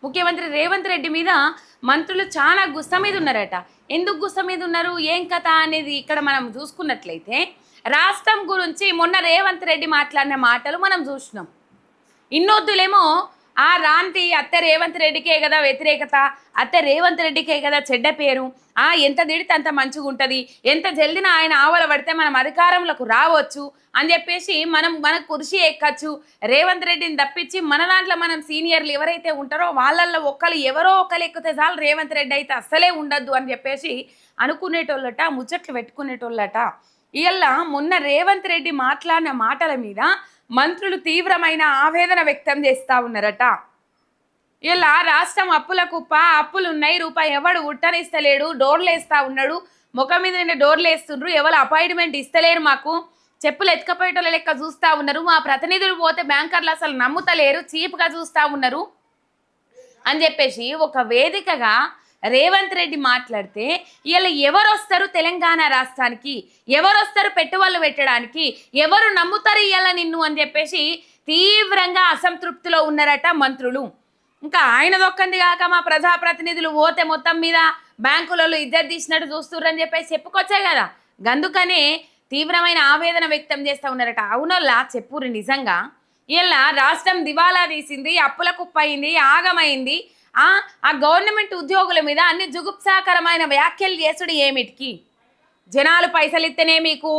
ముఖ్యమంత్రి రేవంత్ రెడ్డి మీద మంత్రులు చాలా గుస్స మీద ఉన్నారట. ఎందుకు గుస్స మీద ఉన్నారు, ఏం కథ అనేది ఇక్కడ మనం చూసుకున్నట్లయితే రాష్ట్రం గురించి మొన్న రేవంత్ రెడ్డి మాట్లాడిన మాటలు మనం చూసినాం. ఇన్నొద్దులేమో ఆ రాంతి అత్త రేవంత్ రెడ్డికే కదా వ్యతిరేకత, అత్త రేవంత్ రెడ్డికే కదా చెడ్డ పేరు, ఎంత తిడితే అంత మంచిగా ఉంటుంది, ఎంత జల్దిన ఆయన ఆవల పడితే మనం అధికారంలోకి రావచ్చు అని చెప్పేసి మన కుర్చీ ఎక్కచ్చు, రేవంత్ రెడ్డిని తప్పించి మన దాంట్లో మనం సీనియర్లు ఎవరైతే ఉంటారో వాళ్ళల్లో ఎవరో ఒకరు ఎక్కితే చాలు, రేవంత్ రెడ్డి అయితే అస్సలే ఉండద్దు అని చెప్పేసి అనుకునేటోళ్ళట, ముచ్చట్లు పెట్టుకునేటోళ్ళట. ఇలా మొన్న రేవంత్ రెడ్డి మాట్లాడిన మాటల మీద మంత్రులు తీవ్రమైన ఆవేదన వ్యక్తం చేస్తూ ఉన్నారట. ఇలా రాష్ట్రం అప్పుల కుప్ప, అప్పులున్నాయి, రూపాయి ఎవడు ఉట్టనిస్తలేడు, డోర్లు వేస్తూ ఉన్నాడు, ముఖం మీద డోర్లు వేస్తుండ్రు, ఎవరు అపాయింట్మెంట్ ఇస్తలేరు, మాకు చెప్పులు ఎత్తుకపోయేటోళ్ళ లెక్క చూస్తూ ఉన్నారు, మా ప్రతినిధులు పోతే బ్యాంకర్లు అసలు నమ్ముతలేరు, చీప్గా చూస్తూ ఉన్నారు అని చెప్పేసి ఒక వేదికగా రేవంత్ రెడ్డి మాట్లాడితే ఇలా ఎవరు వస్తారు తెలంగాణ రాష్ట్రానికి, ఎవరు వస్తారు పెట్టుబడులు పెట్టడానికి, ఎవరు నమ్ముతారు ఇలా నిన్ను అని చెప్పేసి తీవ్రంగా అసంతృప్తిలో ఉన్నారట మంత్రులు. ఇంకా ఆయన దొక్కంది కాక మా ప్రజాప్రతినిధులు పోతే మొత్తం మీద బ్యాంకులలో ఇద్దరు తీసినట్టు చూస్తుర్రని చెప్పేసి చెప్పుకొచ్చాయి కదా, గందుకనే తీవ్రమైన ఆవేదన వ్యక్తం చేస్తూ ఉన్నారట. అవునోళ్ళ చెప్పుర్రు, నిజంగా ఇలా రాష్ట్రం దివాలా తీసింది, అప్పుల కుప్పయింది, ఆగమైంది, ఆ గవర్నమెంట్ ఉద్యోగుల మీద అన్ని జుగుప్సాకరమైన వ్యాఖ్యలు చేసుడు ఏమిటికి? జనాలు పైసలు ఇస్తేనే మీకు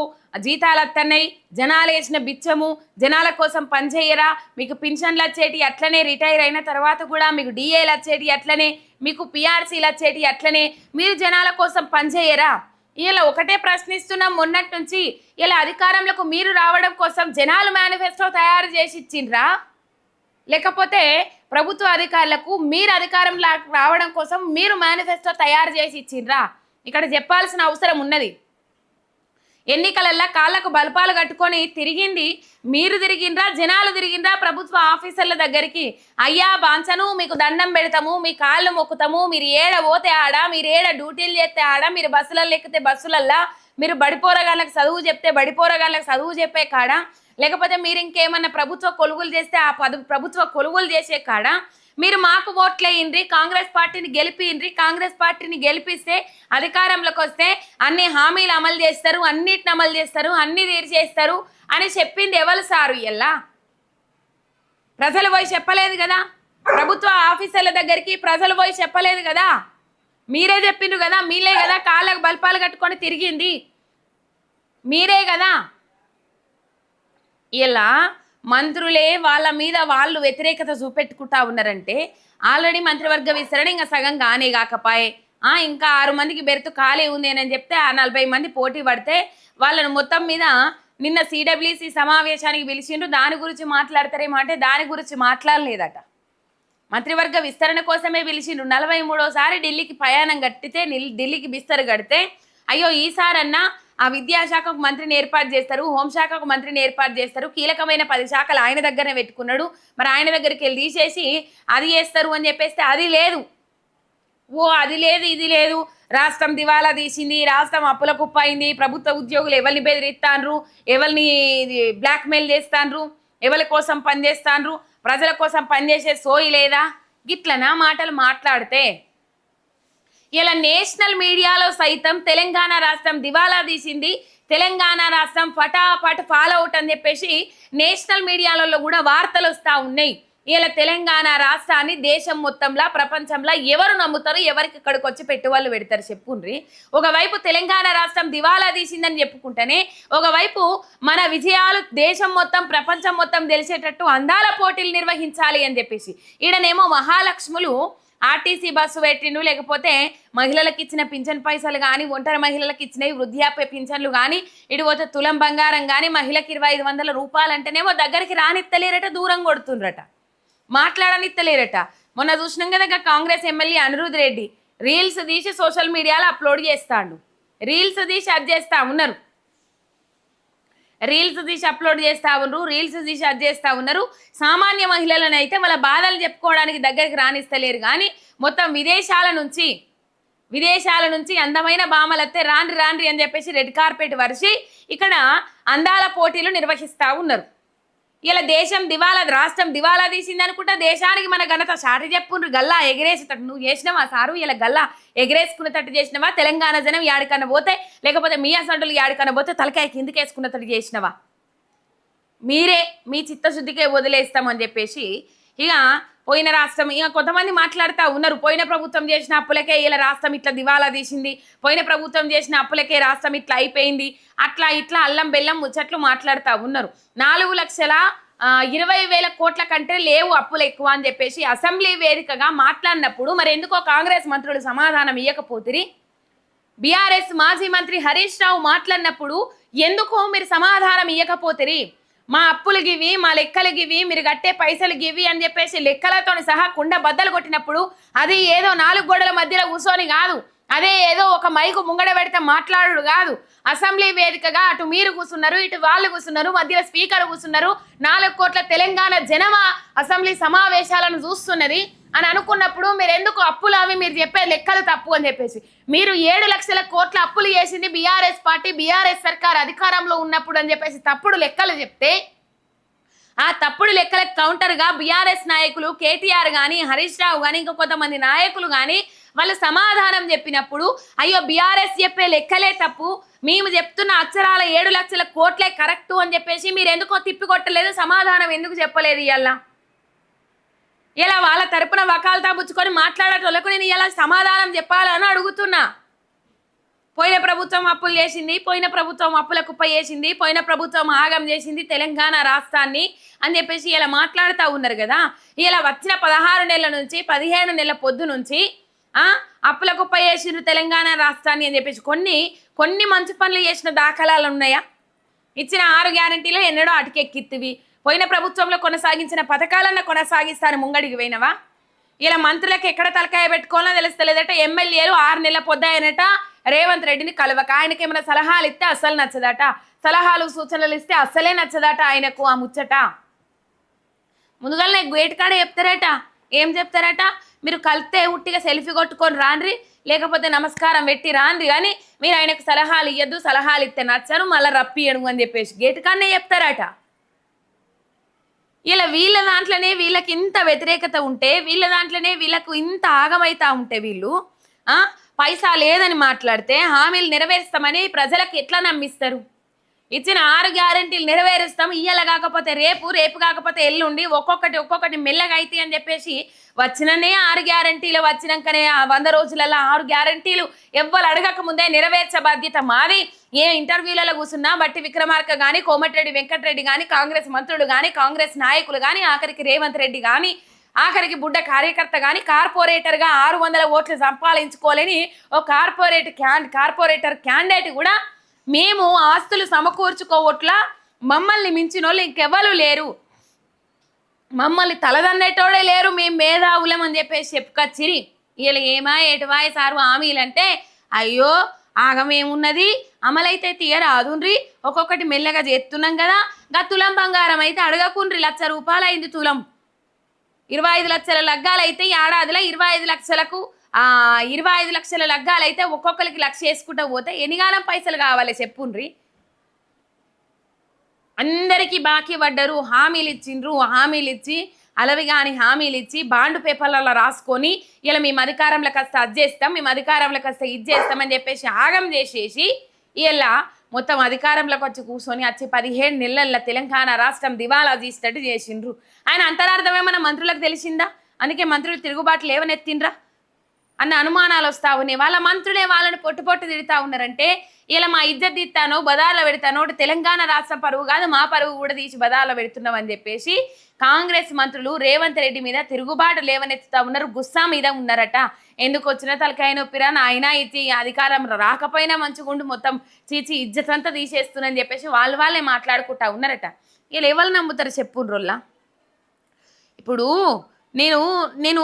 జీతాలు వస్తున్నాయి, జనాలు వేసిన బిచ్చము, జనాల కోసం పనిచేయరా, మీకు పింఛన్లు వచ్చేటి అట్లనే, రిటైర్ అయిన తర్వాత కూడా మీకు డిఏలు వచ్చేటి అట్లనే, మీకు పిఆర్సీలు వచ్చేటి అట్లనే, మీరు జనాల కోసం పనిచేయరా? ఇలా ఒకటే ప్రశ్నిస్తున్నాం మొన్నటి నుంచి. ఇలా అధికారంలోకి మీరు రావడం కోసం జనాలు మేనిఫెస్టో తయారు చేసి ఇచ్చిండ్రా, లేకపోతే ప్రభుత్వ అధికారులకు మీరు అధికారంలో రావడం కోసం మీరు మేనిఫెస్టో తయారు చేసి ఇచ్చిండ్రా? ఇక్కడ చెప్పాల్సిన అవసరం ఉన్నది. ఎన్నికలల్లా కాళ్ళకు బలపాలు కట్టుకొని తిరిగింది మీరు తిరిగిండ్రా, జనాలు తిరిగిండ్రా ప్రభుత్వ ఆఫీసర్ల దగ్గరికి? అయ్యా బాంచను, మీకు దండం పెడతాము, మీ కాళ్ళు మొక్కుతాము, మీరు ఏడ పోతే ఆడ, మీరు ఏడ డ్యూటీలు చేస్తే ఆడ, మీరు బస్సులలో ఎక్కితే బస్సులల్లా, మీరు బడిపోరగాళ్ళకి చదువు చెప్తే బడిపోరగాళ్ళకి చదువు చెప్పే కాడ, లేకపోతే మీరు ఇంకేమన్నా ప్రభుత్వ కొలుగులు చేస్తే ఆ ప్రభుత్వ కొలుగులు చేసే కాడ మీరు మాకు ఓట్లేయండి, కాంగ్రెస్ పార్టీని గెలిపియండి, కాంగ్రెస్ పార్టీని గెలిపిస్తే అధికారంలోకి వస్తే అన్ని హామీలు అమలు చేస్తారు, అన్నిటిని అమలు చేస్తారు, అన్ని తీర్చేస్తారు అని చెప్పింది ఎవరు సారు? ఇలా ప్రజలు పోయి చెప్పలేదు కదా, ప్రభుత్వ ఆఫీసర్ల దగ్గరికి ప్రజలు పోయి చెప్పలేదు కదా, మీరే చెప్పిండ్రు కదా, మీరే కదా కాళ్ళకు బల్పాలు కట్టుకొని తిరిగింది, మీరే కదా. ఇలా మంత్రులే వాళ్ళ మీద వాళ్ళు వ్యతిరేకత చూపెట్టుకుంటా ఉన్నారంటే ఆల్రెడీ మంత్రివర్గ విస్తరణ ఇంకా సగం కానే కాకపాయే, ఇంకా 6 మందికి బెర్తు ఖాళీ ఉంది అని చెప్తే ఆ 40 మంది పోటీ పడితే వాళ్ళను మొత్తం మీద నిన్న సిడబ్ల్యూసి సమావేశానికి పిలిచిండ్రు, దాని గురించి మాట్లాడతారేమో అంటే దాని గురించి మాట్లాడలేదట. మంత్రివర్గ విస్తరణ కోసమే పిలిచిండ్రు. 43వసారి ఢిల్లీకి ప్రయాణం కట్టితే, ఢిల్లీకి బిస్తరు కడితే అయ్యో ఈసారన్నా ఆ విద్యాశాఖకు మంత్రిని ఏర్పాటు చేస్తారు, హోంశాఖకు మంత్రిని ఏర్పాటు చేస్తారు, కీలకమైన 10 శాఖలు ఆయన దగ్గరనే పెట్టుకున్నాడు, మరి ఆయన దగ్గరికి వెళ్ళి తీసేసి అది చేస్తారు అని చెప్పేస్తే అది లేదు, అది లేదు, ఇది లేదు, రాష్ట్రం దివాలా తీసింది, రాష్ట్రం అప్పుల కుప్ప అయింది, ప్రభుత్వ ఉద్యోగులు ఎవరిని బెదిరిస్తాండ్రు, ఎవరిని బ్లాక్మెయిల్ చేస్తాండ్రు, ఎవరి కోసం పనిచేస్తాండ్రు, ప్రజల కోసం పనిచేసే సోయి లేదా, గిట్లనా మాటలు మాట్లాడితే? ఇలా నేషనల్ మీడియాలో సైతం తెలంగాణ రాష్ట్రం దివాలా తీసింది, తెలంగాణ రాష్ట్రం ఫటాఫట్ ఫాలో అవుట్ అని చెప్పేసి నేషనల్ మీడియాలలో కూడా వార్తలు వస్తూ ఉన్నాయి. ఇలా తెలంగాణ రాష్ట్రాన్ని దేశం మొత్తంలో ప్రపంచంలో ఎవరు నమ్ముతారు, ఎవరికి ఇక్కడికి వచ్చి పెట్టుబడులు పెడతారు చెప్పుండ్రి? ఒకవైపు తెలంగాణ రాష్ట్రం దివాలా తీసిందని చెప్పుకుంటేనే ఒకవైపు మన విజయాలు దేశం మొత్తం ప్రపంచం మొత్తం తెలిసేటట్టు అందాల పోటీలు నిర్వహించాలి అని చెప్పేసి ఈడనేమో మహాలక్ష్ములు ఆర్టీసీ బస్సు పెట్టిండు, లేకపోతే మహిళలకు ఇచ్చిన పింఛన్ పైసలు కానీ, ఒంటరి మహిళలకు ఇచ్చినవి వృద్ధాప్య పింఛన్లు కానీ, ఇటు పోతే తులం బంగారం కానీ, మహిళకి 2500 రూపాయలు అంటేనేమో దగ్గరికి రానిత్తలేరట, దూరం కొడుతుండ్రట, మాట్లాడనిత్తలేరట. మొన్న చూసినాం కదా కాంగ్రెస్ ఎమ్మెల్యే అనిరుద్ రెడ్డి రీల్స్ తీసి సోషల్ మీడియాలో అప్లోడ్ చేస్తాడు, రీల్స్ తీసి అది చేస్తూ ఉన్నారు, రీల్స్ తీసి అప్లోడ్ చేస్తూ ఉన్నారు, రీల్స్ తీసి అది చేస్తూ ఉన్నారు. సామాన్య మహిళలను అయితే వాళ్ళ బాధలు చెప్పుకోవడానికి దగ్గరికి రానిస్తలేరు, కానీ మొత్తం విదేశాల నుంచి అందమైన బామలత్తే రాండ్రి అని చెప్పేసి రెడ్ కార్పెట్ వరిసి ఇక్కడ అందాల పోటీలు నిర్వహిస్తూ ఉన్నారు. ఇలా దేశం దివాలా రాష్ట్రం దివాలా తీసింది అనుకుంటా దేశానికి మన ఘనత చాటి చెప్పుండ్రు గల్లా ఎగిరేసేటట్టు నువ్వు చేసినావా సారు ఇలా గల్లా ఎగిరేసుకునేటట్టు చేసినవా తెలంగాణ జనం యాడికన్నా పోతే లేకపోతే మీ అసంటులు యాడికన్నా పోతే తలకాయ కిందికి వేసుకునేటట్టు చేసినవా మీరే మీ చిత్తశుద్ధికే వదిలేస్తామని చెప్పేసి ఇక పోయిన రాష్ట్రం ఇక కొంతమంది మాట్లాడుతూ ఉన్నారు పోయిన ప్రభుత్వం చేసిన అప్పులకే ఇలా రాష్ట్రం ఇట్లా దివాలా తీసింది పోయిన ప్రభుత్వం చేసిన అప్పులకే రాష్ట్రం ఇట్లా అయిపోయింది అట్లా ఇట్లా అల్లం బెల్లం ముచ్చట్లు మాట్లాడుతూ ఉన్నారు 4,20,000 కోట్ల కంటే లేవు అప్పులు ఎక్కువ అని చెప్పేసి అసెంబ్లీ వేదికగా మాట్లాడినప్పుడు మరి ఎందుకో కాంగ్రెస్ మంత్రులు సమాధానం ఇవ్వకపోతిరి బీఆర్ఎస్ మాజీ మంత్రి హరీష్ రావు మాట్లాడినప్పుడు ఎందుకో మీరు సమాధానం ఇవ్వకపోతిరి మా అప్పులు గివి మా లెక్కలు గివి మీరు కట్టే పైసలు గివి అని చెప్పేసి లెక్కలతో సహా కుండ బద్దలు కొట్టినప్పుడు అది ఏదో 4 గోడల మధ్యలో కూర్చొని కాదు అదే ఏదో ఒక మైకు ముంగడ పెడితే మాట్లాడు కాదు అసెంబ్లీ వేదికగా అటు మీరు కూర్చున్నారు ఇటు వాళ్ళు కూర్చున్నారు మధ్యలో స్పీకర్ కూర్చున్నారు 4 కోట్ల తెలంగాణ జనమా అసెంబ్లీ సమావేశాలను చూస్తున్నది అని అనుకున్నప్పుడు మీరు ఎందుకు అప్పులు అవి మీరు చెప్పే లెక్కలు తప్పు అని చెప్పేసి మీరు 7 లక్షల కోట్ల అప్పులు చేసింది బీఆర్ఎస్ పార్టీ బీఆర్ఎస్ సర్కార్ అధికారంలో ఉన్నప్పుడు అని చెప్పేసి తప్పుడు లెక్కలు చెప్తే ఆ తప్పుడు లెక్కలకు కౌంటర్గా బీఆర్ఎస్ నాయకులు కేటీఆర్ కానీ హరీష్ రావు కానీ ఇంకా కొంతమంది నాయకులు కానీ వాళ్ళు సమాధానం చెప్పినప్పుడు అయ్యో బీఆర్ఎస్ చెప్పే లెక్కలే తప్పు మేము చెప్తున్న అక్షరాల 7 లక్షల కోట్లే కరెక్టు అని చెప్పేసి మీరు ఎందుకో తిప్పికొట్టలేదు సమాధానం ఎందుకు చెప్పలేదు ఇలా వాళ్ళ తరపున వకాలతా పుచ్చుకొని మాట్లాడేటోళ్ళకు నేను ఇలా సమాధానం చెప్పాలని అడుగుతున్నా పోయిన ప్రభుత్వం అప్పులు చేసింది పోయిన ప్రభుత్వం అప్పుల కుప్ప చేసింది పోయిన ప్రభుత్వం ఆగం చేసింది తెలంగాణ రాష్ట్రాన్ని అని చెప్పేసి ఇలా మాట్లాడుతూ ఉన్నారు కదా ఇలా వచ్చిన 16 నెలల నుంచి 15 నెలల పొద్దు నుంచి అప్పుల కుప్ప చేసిండ్రు తెలంగాణ రాష్ట్రాన్ని అని చెప్పేసి కొన్ని మంచి పనులు చేసిన దాఖలాలు ఉన్నాయా ఇచ్చిన 6 గ్యారంటీలు ఎన్నడో అటుకెక్కిత్తివి పోయిన ప్రభుత్వంలో కొనసాగించిన పథకాలన్నా కొనసాగిస్తాను ముంగడికి పోయినవా ఇలా మంత్రులకు ఎక్కడ తలకాయ పెట్టుకోవాలో తెలుస్తలేదట ఎమ్మెల్యేలు 6 నెలల పొద్దాయనట రేవంత్ రెడ్డిని కలవక ఆయనకి ఏమైనా సలహాలు ఇస్తే అస్సలు నచ్చదట సలహాలు సూచనలు ఇస్తే అస్సలే నచ్చదట ఆయనకు ఆ ముచ్చట ముందుగానే గేట్ కాడే చెప్తారట ఏం చెప్తారట మీరు కలిస్తే ఉట్టిగా సెల్ఫీ కొట్టుకొని రాండ్రి లేకపోతే నమస్కారం పెట్టి రాండ్రి కానీ మీరు ఆయనకు సలహాలు ఇవ్వద్దు సలహాలు ఇస్తే నచ్చరు మళ్ళీ రప్పియను అని చెప్పేసి గేట్ కాడనే చెప్తారట ఇలా వీళ్ళ దాంట్లోనే వీళ్ళకి ఇంత వ్యతిరేకత ఉంటే వీళ్ళ దాంట్లోనే వీళ్ళకు ఇంత ఆగమైతా ఉంటే వీళ్ళు పైసా లేదని మాట్లాడితే హామీలు నెరవేరుస్తామని ప్రజలకు ఎట్లా నమ్మిస్తారు ఇచ్చిన 6 గ్యారెంటీలు నెరవేరుస్తాం ఇయ్యాల కాకపోతే రేపు కాకపోతే ఎల్లుండి ఒక్కొక్కటి మెల్లగా అయితే అని చెప్పేసి వచ్చిననే 6 గ్యారెంటీలు వచ్చినాకనే 100 రోజులలో 6 గ్యారెంటీలు ఎవ్వరు అడగక ముందే నెరవేర్చే బాధ్యత మాది ఏ ఇంటర్వ్యూలలో కూర్చున్నా బట్టి విక్రమార్క కానీ కోమటిరెడ్డి వెంకటరెడ్డి కానీ కాంగ్రెస్ మంత్రులు కానీ కాంగ్రెస్ నాయకులు కానీ ఆఖరికి రేవంత్ రెడ్డి కానీ ఆఖరికి బుడ్డ కార్యకర్త కానీ కార్పొరేటర్గా 600 ఓట్లు సంపాదించుకోలేని ఓ కార్పొరేటర్ క్యాండిడేట్ కూడా మేము ఆస్తులు సమకూర్చుకోవట్లా మమ్మల్ని మించిన వాళ్ళు ఇంకెవ్వరు లేరు మమ్మల్ని తలదన్నేటోడే లేరు మేము మేధావులం అని చెప్పేసి చెప్పుకొచ్చిరి వీళ్ళు ఏమా ఏటువాయ సారు హామీలంటే అయ్యో ఆగమేమున్నది అమలైతే తీయరాదుండ్రి ఒక్కొక్కటి మెల్లగా చేస్తున్నాం కదా గా తులం బంగారం అయితే అడగకుండ్రి ₹1,00,000 అయింది తులం 25 లక్షల లగ్గాలైతే ఏడాదిలో 25 లక్షలకు 25 లక్షల లగ్గాలైతే ఒక్కొక్కరికి 1,00,000 వేసుకుంటూ పోతే ఎన్నిగానం పైసలు కావాలి చెప్పుండ్రి అందరికీ బాకీ పడ్డరు హామీలు ఇచ్చి అలవి కాని హామీలు ఇచ్చి బాండ్ పేపర్లలో రాసుకొని ఇలా మేము అధికారంలోకి వస్తే అది చేస్తాం మేము అధికారంలోకి వస్తే ఇది చేస్తామని చెప్పేసి ఆగం చేసేసి ఇలా మొత్తం అధికారంలోకి వచ్చి కూర్చొని వచ్చి 17 నెలల తెలంగాణ రాష్ట్రం దివాలా తీసేటట్టు చేసిండ్రు ఆయన అంతరార్థం ఏమన్నా మంత్రులకు తెలిసిందా అందుకే మంత్రులు తిరుగుబాటు లేవనెత్తిండ్రా అన్న అనుమానాలు వస్తూ ఉన్నాయి వాళ్ళ మంత్రులే వాళ్ళని పొట్టు తిడుతూ ఉన్నారంటే ఇలా మా ఇజ్జత్ తీస్తానో బదార్లో పెడతానో తెలంగాణ రాష్ట్ర పరువు కాదు మా పరువు కూడా తీసి బదార్లో పెడుతున్నాం అని చెప్పేసి కాంగ్రెస్ మంత్రులు రేవంత్ రెడ్డి మీద తిరుగుబాటు లేవనెత్తుతా ఉన్నారు గుస్సా మీద ఉన్నారట ఎందుకు వచ్చిన తలకాయ నొప్పిరా నాయన ఇచ్చి అధికారం రాకపోయినా మంచిగుండు మొత్తం చీచి ఇజ్జత్ అంతా తీసేస్తుందని చెప్పేసి వాళ్ళే మాట్లాడుకుంటా ఉన్నారట వీళ్ళు ఎవరు నమ్ముతారు చెప్పుండ్రోల్లా ఇప్పుడు నేను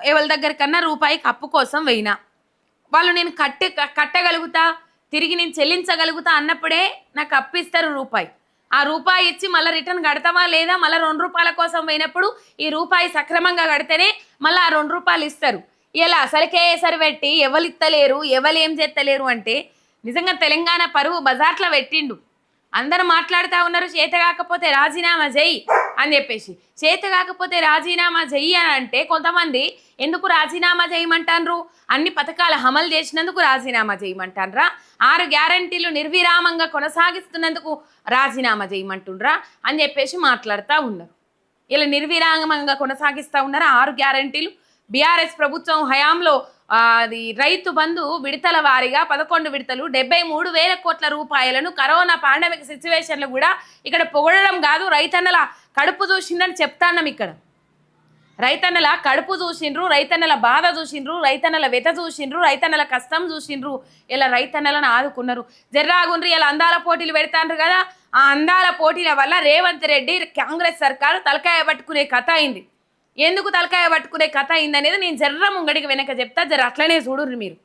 ఎవరి దగ్గరికన్నా రూపాయికి అప్పు కోసం పోయినా వాళ్ళు నేను కట్టగలుగుతా తిరిగి నేను చెల్లించగలుగుతా అన్నప్పుడే నాకు అప్పిస్తారు రూపాయి ఆ రూపాయి ఇచ్చి మళ్ళీ రిటర్న్ కడతావా లేదా మళ్ళీ ₹2 కోసం పోయినప్పుడు ఈ రూపాయి సక్రమంగా కడితేనే మళ్ళీ ఆ ₹2 ఇస్తారు ఇలా అసలుకే సరిపెట్టి ఎవరు ఇస్తలేరు ఎవరు ఏం చేస్తలేరు అంటే నిజంగా తెలంగాణ పరువు బజార్లో పెట్టిండు అందరూ మాట్లాడుతూ ఉన్నారు చేత కాకపోతే రాజీనామా చెయ్యి అని చెప్పేసి. చేత కాకపోతే రాజీనామా చెయ్యి అని అంటే కొంతమంది ఎందుకు రాజీనామా చేయమంటారు? అన్ని పథకాలు అమలు చేసినందుకు రాజీనామా చేయమంటారా? 6 గ్యారంటీలు నిర్విరామంగా కొనసాగిస్తున్నందుకు రాజీనామా చేయమంటుండ్రా అని చెప్పేసి మాట్లాడుతూ ఉన్నారు. ఇలా నిర్విరామంగా కొనసాగిస్తూ ఉన్నారు 6 గ్యారంటీలు. బీఆర్ఎస్ ప్రభుత్వం హయాంలో అది రైతు బంధు విడతల వారీగా 11 విడతలు 73,000 కోట్ల రూపాయలను కరోనా పాండమిక్ సిచ్యువేషన్లో కూడా ఇక్కడ పొగడడం కాదు, రైతన్నల కడుపు చూసిందని చెప్తాన్నాం. ఇక్కడ రైతన్నల కడుపు చూసిండ్రు, రైతన్నల బాధ చూసిండ్రు, రైతన్నల వెత చూసిండ్రు, రైతన్నల కష్టం చూసిండ్రు. ఇలా రైతన్నలను ఆదుకున్నారు. జర్రాగుండ్రి ఇలా అందాల పోటీలు పెడతాండ్రు కదా, ఆ అందాల పోటీల వల్ల రేవంత్ రెడ్డి కాంగ్రెస్ సర్కారు తలకాయ పట్టుకునే కథ అయింది. ఎందుకు తలకాయ పట్టుకునే కథ అయింది అనేది నేను జర్ర ముంగడికి వెనక చెప్తా, జర అట్లనే చూడుర్రి మీరు.